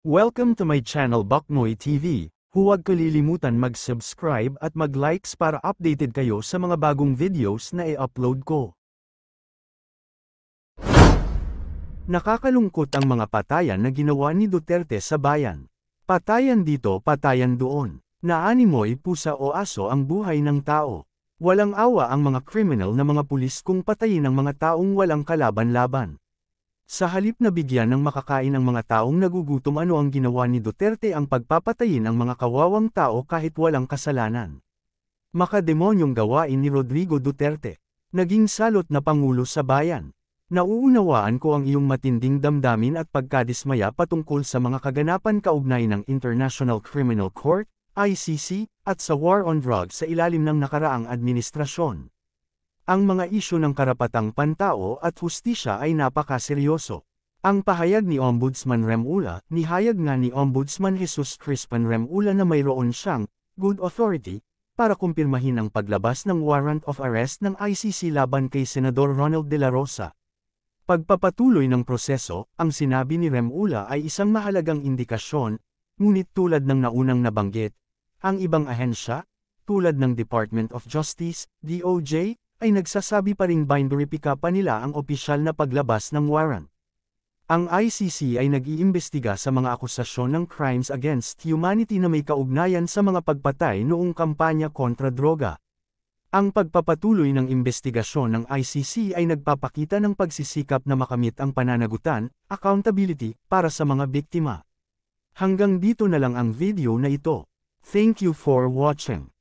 Welcome to my channel Baknoy TV. Huwag kalilimutan mag-subscribe at mag-likes para updated kayo sa mga bagong videos na i-upload ko. Nakakalungkot ang mga patayan na ginawa ni Duterte sa bayan. Patayan dito, patayan doon. Naanimoy pusa o aso ang buhay ng tao. Walang awa ang mga kriminal na mga pulis kung patayin ang mga taong walang kalaban-laban. Sa halip na bigyan ng makakain ang mga taong nagugutom, ano ang ginawa ni Duterte? Ang pagpapatayin ang mga kawawang tao kahit walang kasalanan. Makademonyong gawain ni Rodrigo Duterte. Naging salot na pangulo sa bayan. Nauunawaan ko ang iyong matinding damdamin at pagkadismaya patungkol sa mga kaganapan kaugnay ng International Criminal Court, ICC, at sa war on drugs sa ilalim ng nakaraang administrasyon. Ang mga isyu ng karapatang pantao at hustisya ay napakaseryoso. Ang pahayag ni Ombudsman Remulla, nihayag nga ni Ombudsman Jesus Crispin Remulla na mayroon siyang good authority para kumpirmahin ang paglabas ng warrant of arrest ng ICC laban kay Senador Ronald De La Rosa. Pagpapatuloy ng proseso, ang sinabi ni Remulla ay isang mahalagang indikasyon, ngunit tulad ng naunang nabanggit, ang ibang ahensya, tulad ng Department of Justice, DOJ, ay nagsasabi pa ring binaripika pa nila ang opisyal na paglabas ng warrant. Ang ICC ay nag-iimbestiga sa mga akusasyon ng crimes against humanity na may kaugnayan sa mga pagpatay noong kampanya kontra droga. Ang pagpapatuloy ng imbestigasyon ng ICC ay nagpapakita ng pagsisikap na makamit ang pananagutan, accountability, para sa mga biktima. Hanggang dito na lang ang video na ito. Thank you for watching.